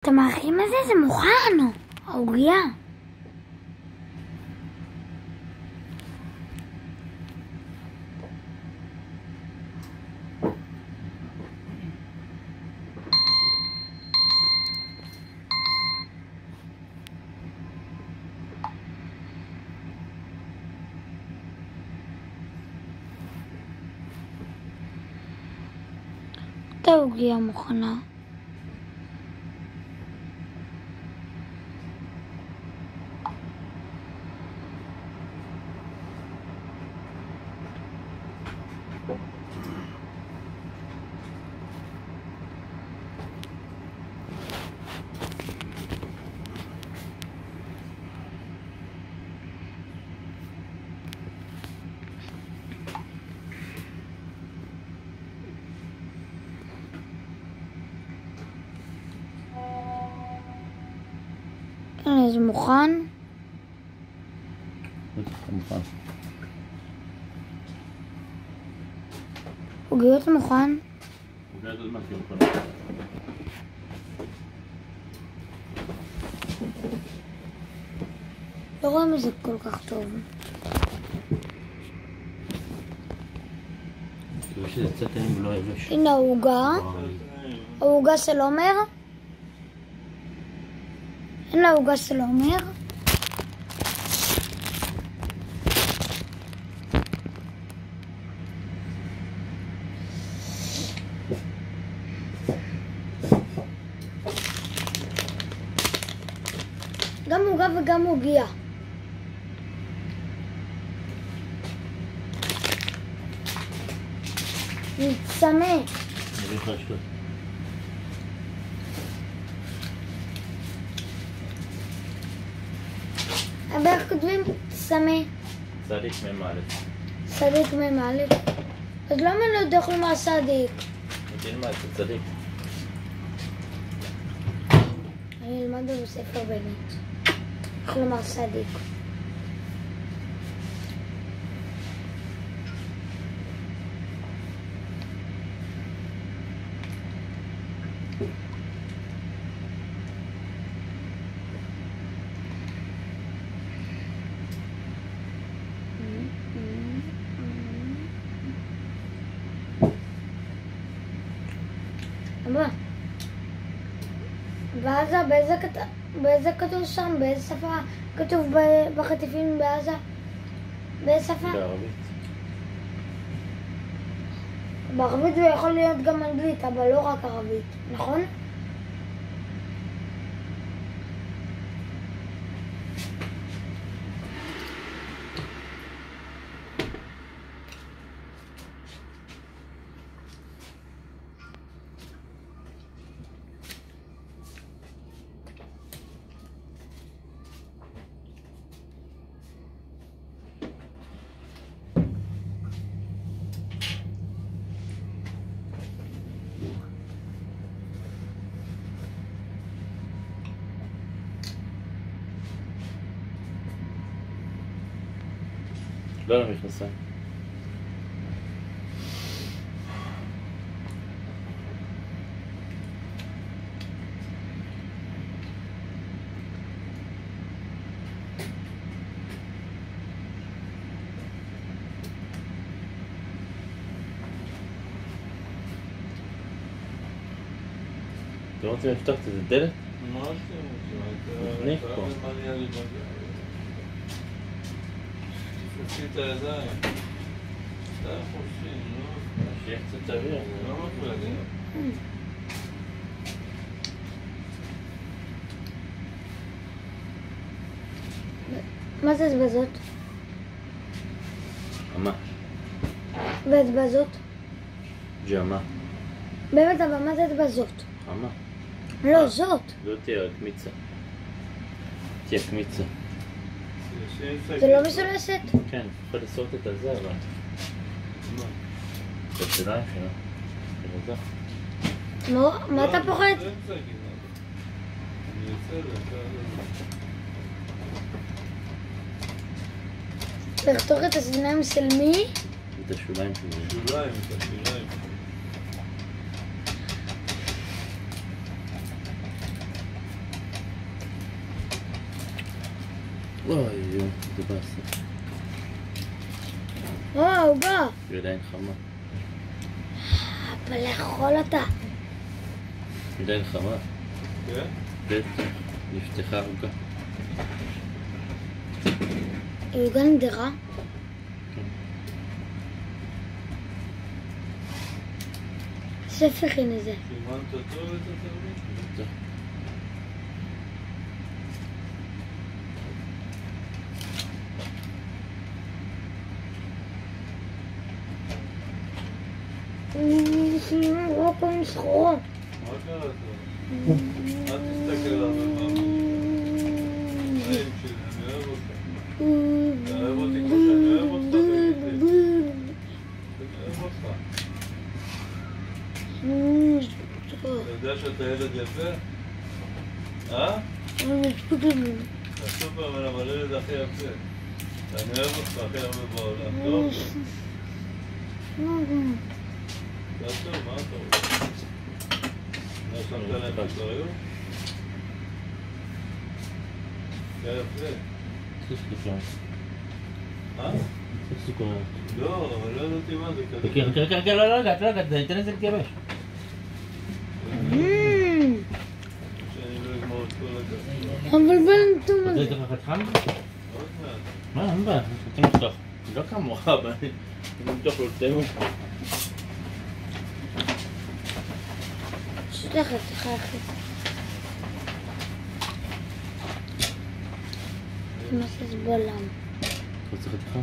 אתם מאחים לזה? זה מוכן! העוגיה! העוגיה מוכנה. זה מוכן? מוכן. עוגיות מוכן? עוגיות עוד מעט מוכן. לא רואים את זה כל כך טוב. שזה קצת טעים ולא יבש. הנה העוגה. העוגה של עומר. הנה העוגה של עומר. גם עוגה וגם עוגיה. נצמא. אבל איך כותבים צמא? צדיק ממעלה. צדיק ממעלה. אז למה לא יודע איך לומר צדיק? תלמד, זה צדיק. אני אלמד בספר באמת. איך לומר צדיק. בעזה, באיזה כתוב שם? באיזה שפה כתוב בחטיפים בעזה? באיזה שפה? בערבית. בערבית זה יכול להיות גם אנגלית, אבל לא רק ערבית, נכון? לא למכנסיים. אתם רוצים לפתוח את זה דלת? מה שאתם רוצים? נכניס פה. תפסי את הידיים. אתה חופשי, לא? שיהיה קצת אוויר. לא מפריע לי. מה זה אצבזות? אמה. ואצבזות? ג'מה. באמת, אבל מה זה אצבזות? אמה. לא, זאת. זאת תהיה הקמיצה. תהיה קמיצה. זה לא מסולסת? כן, יכול לעשות את הזה, אבל... את השיניים שלה. מה אתה פוחד? אני יוצא לחתוך את השיניים של מי? את השוליים שלי. שוליים, את השוליים. אוי, זה באסה. עוגה. היא עדיין חמה. אבל לאכול אותה. היא עדיין חמה. כן? בטח, נפתחה עוגה. היא עוגה נדירה. ספר הכין את זה. סימנת טוב את התרבות? בטח. רק פעם שחורה. מה קרה טוב? אל תסתכל עליו במאמר. חיים שלי, אני אוהב אותך. אתה אוהב אותי כמו שאני אוהב אותך בביתי. אני אוהב אותך. אתה יודע שאתה ילד יפה? הסופרמן אבל ילד הכי יפה. אני אוהב אותך הכי הרבה בעולם, טוב? זה טוב, מה אתה רוצה? לא שמת להם אחריות? זה יפה. זה סוכר. זה סוכר. לא, אבל לא ידעתי מה זה כזה. חכה, לא לגעת, ניתן לזה להתייבש. שאני לא אגמור את כל הגב. מבלבל את רוצה זה. לתת לך חם? עוד מעט. מה, אין בעיה, נותן לפתוח. לא כמוך, אבל אני מתוך לא תמו. שתלך לך אחי. מה זה בלם? רוצה חתיכה?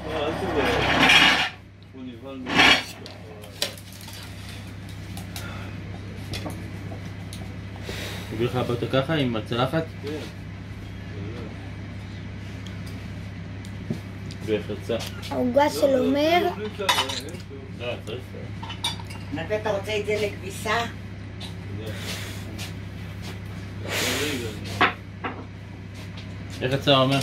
לא, אל תבוא. הוא נבהל מזה. מביא לך הביתה ככה עם הצלחת? כן. וחרצה. העוגה של אומר. לא, צריך. נתן, אתה רוצה את זה לכביסה? איך יצא אומר?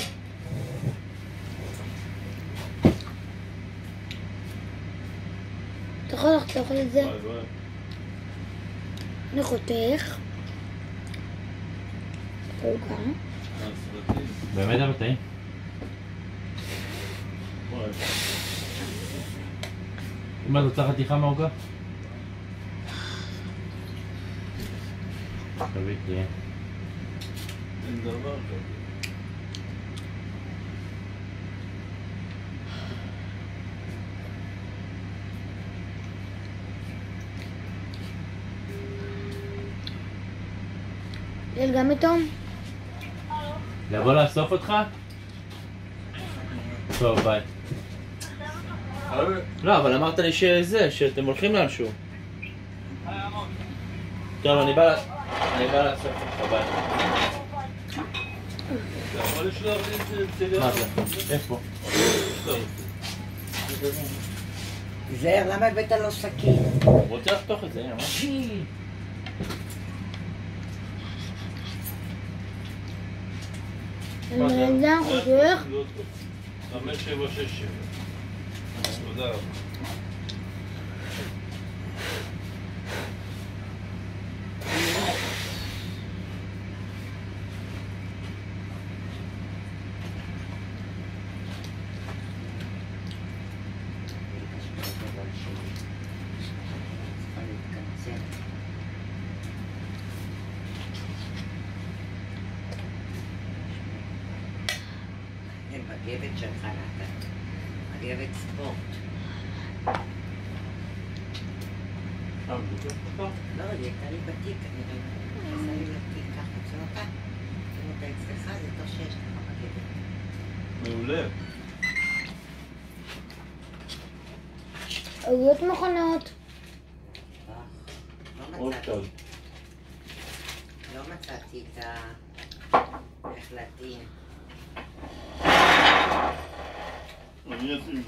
אתה יכול לחתוך את זה. אני חותך. עוגה. באמת אבל טעים. אם את רוצה חתיכה מהעוגה? תביא תהיה. אין דבר כזה. ליל גם איתו? לבוא לאסוף אותך? טוב, ביי. לא, אבל אמרת לי שאתם הולכים לאנשהו. טוב, אני בא לאסוף אותך, ביי. אתה יכול לשלוח לי את צילה? מה זה? איפה? זהר, למה הבאת לו סכין? הוא רוצה לחתוך את זה, הנה, מה? אני יודע, חותך. 5767. תודה רבה. מגבת שלך נתן. מגבת ספורט. לא, היא הייתה לי בתיק, אני עושה לי לתיק ככה, תשאל אותה. אם אתה אצלך, זה טוב שיש לך מגבת. מעולה. עוגות מכונות. לא מצאתי את ההחלטים. אני אשים לך.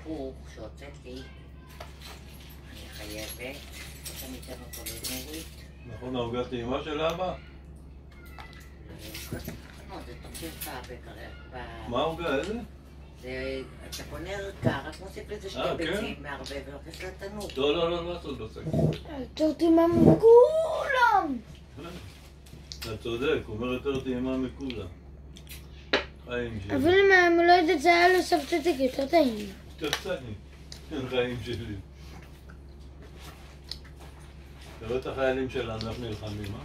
תפוח הפוך שהוצאתי, אני חייבת, אני אתן אותו לנורית. נכון, העוגת טעימה של אבא? זה תוקף בקרב. מה העוגה? איזה? אתה קונה ערכה, רק מוסיף לזה שתי ביצים מערבב ולוחס לתנור. לא לעשות בסקר. יותר טעימה מכולם. אתה צודק, הוא אומר יותר טעימה מכולם. חיים שלי. אבל אם אני לא יודעת, זה היה לסבתתק יותר טעים. יותר טעים. חיים שלי. תראה את החיילים שלנו, איך נלחמים, אה?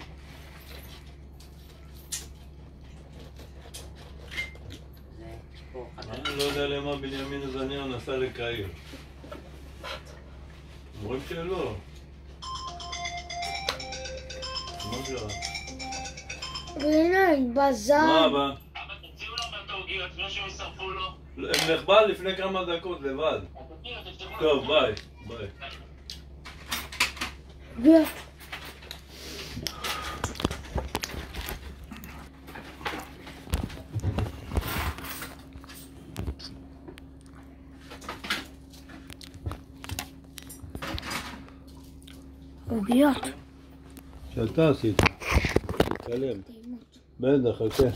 אני לא יודע למה בנימין נתניהו נסע לקהיר. אומרים שלא. מה קרה? בעיניי, בזן. מה הבא? אבא, תוציאו לו את העוגיות לפני שהם ישרפו לו. הם נחבא לפני כמה דקות לבד. טוב, ביי. ביי. גאה. עוגיות. שאתה עשית. שלם. בטח, חכה.